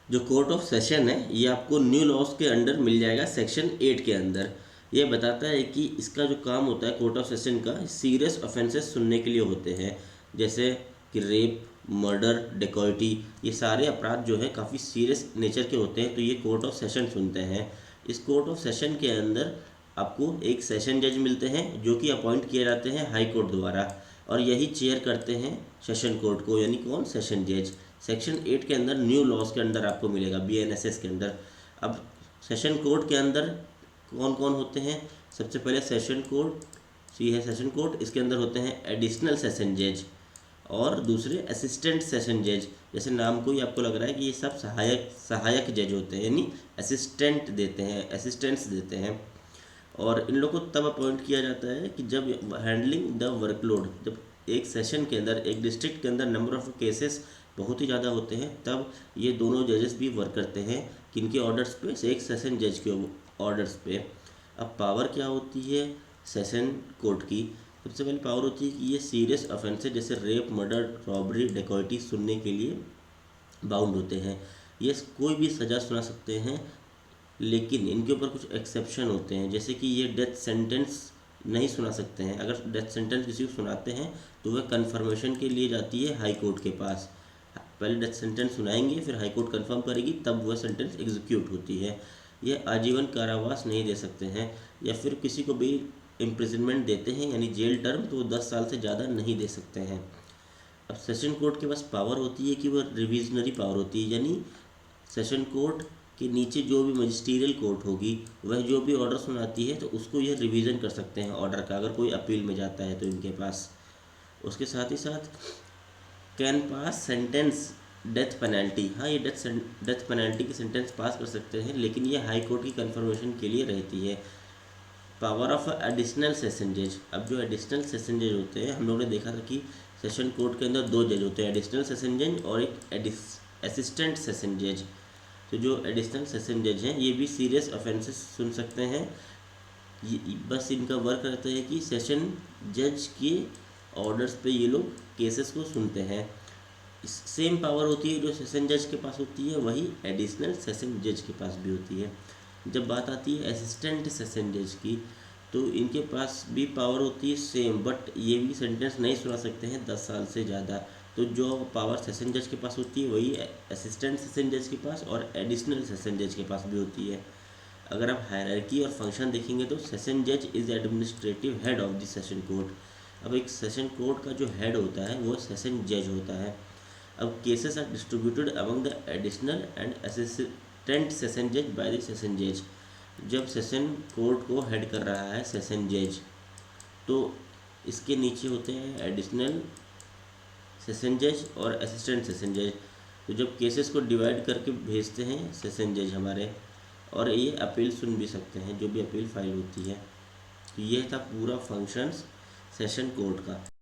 जो court of session है ये आपको न्यू लॉज के अंडर मिल जाएगा सेक्शन 8 के अंदर। ये बताता है कि इसका जो काम होता है कोर्ट ऑफ सेशन का, सीरियस ऑफेंसेस सुनने के लिए होते हैं, जैसे कि रेप, मर्डर, डेकॉइटी। ये सारे अपराध जो है काफ़ी सीरियस नेचर के होते हैं, तो ये कोर्ट ऑफ सेशन सुनते हैं। इस कोर्ट ऑफ सेशन के अंदर आपको एक सेशन जज मिलते हैं जो कि अपॉइंट किए जाते हैं हाई कोर्ट द्वारा, और यही चेयर करते हैं सेशन कोर्ट को, यानी कौन, सेशन जज। सेक्शन 8 के अंदर न्यू लॉज के अंदर आपको मिलेगा, BNSS के अंदर। अब सेशन कोर्ट के अंदर कौन कौन होते हैं? सबसे पहले सेशन कोर्ट ये है सेशन कोर्ट, इसके अंदर होते हैं एडिशनल सेशन जज और दूसरे असिस्टेंट सेशन जज। जैसे नाम को ही आपको लग रहा है कि ये सब सहायक सहायक जज होते हैं, यानी असिस्टेंट देते हैं, असिस्टेंट्स देते हैं। और इन लोगों को तब अपॉइंट किया जाता है कि जब हैंडलिंग द वर्कलोड, जब एक सेशन के अंदर, एक डिस्ट्रिक्ट के अंदर नंबर ऑफ केसेस बहुत ही ज़्यादा होते हैं, तब ये दोनों जजेस भी वर्क करते हैं। किनके ऑर्डर्स पे? एक सेशन जज के ऑर्डर्स पे। अब पावर क्या होती है सेशन कोर्ट की? सबसे पहले पावर होती है कि ये सीरियस ऑफेंसेस जैसे रेप, मर्डर, रॉबरी, डेकॉइटी सुनने के लिए बाउंड होते हैं। ये कोई भी सज़ा सुना सकते हैं, लेकिन इनके ऊपर कुछ एक्सेप्शन होते हैं, जैसे कि ये डेथ सेंटेंस नहीं सुना सकते हैं। अगर डेथ सेंटेंस किसी को सुनाते हैं तो वह कन्फर्मेशन के लिए जाती है हाई कोर्ट के पास। पहले डेथ सेंटेंस सुनाएंगे, फिर हाई कोर्ट कन्फर्म करेगी, तब वह सेंटेंस एग्जीक्यूट होती है। ये आजीवन कारावास नहीं दे सकते हैं, या फिर किसी को भी इम्प्रिजनमेंट देते हैं यानी जेल टर्म, तो 10 साल से ज़्यादा नहीं दे सकते हैं। अब सेशन कोर्ट के पास पावर होती है कि वह रिविजनरी पावर होती है, यानी सेशन कोर्ट के नीचे जो भी मजिस्ट्रियल कोर्ट होगी वह जो भी ऑर्डर सुनाती है तो उसको यह रिवीजन कर सकते हैं ऑर्डर का, अगर कोई अपील में जाता है तो इनके पास। उसके साथ ही साथ can pass sentence death penalty. हाँ, ये डेथ पेनल्टी की सेंटेंस पास कर सकते हैं, लेकिन ये हाई कोर्ट की कन्फर्मेशन के लिए रहती है। पावर ऑफ एडिशनल सेशन जज। अब जो एडिशनल सेशन जज होते हैं, हम लोगों ने देखा था कि सेशन कोर्ट के अंदर दो जज होते हैं, एडिशनल सेशन जज और एक असिस्टेंट सेशन जज। तो जो एडिशनल सेशन जज हैं ये भी सीरियस ऑफेंसेस सुन सकते हैं। ये बस इनका वर्क रहता है कि सेशन जज के ऑर्डर्स पे ये लोग केसेस को सुनते हैं। सेम पावर होती है जो सेशन जज के पास होती है, वही एडिशनल सेशन जज के पास भी होती है। जब बात आती है असिस्टेंट सेशन जज की, तो इनके पास भी पावर होती है सेम, बट ये भी सेंटेंस नहीं सुना सकते हैं 10 साल से ज़्यादा। तो जो पावर सेशन जज के पास होती है वही असिस्टेंट सेशन जज के पास और एडिशनल सेशन जज के पास भी होती है। अगर आप हायरार्की और फंक्शन देखेंगे तो सेशन जज is administrative head of the session court. अब एक सेशन कोर्ट का जो हेड होता है वो सेशन जज होता है। अब cases are distributed among the additional and assistant session जज बाय द सेशन जज। जब सेशन कोर्ट को हेड कर रहा है सेशन जज, तो इसके नीचे होते हैं एडिशनल सेशन जज और असिस्टेंट सेशन जज। तो जब केसेस को डिवाइड करके भेजते हैं सेशन जज हमारे, और ये अपील सुन भी सकते हैं जो भी अपील फाइल होती है। तो ये था पूरा फंक्शंस सेशन कोर्ट का।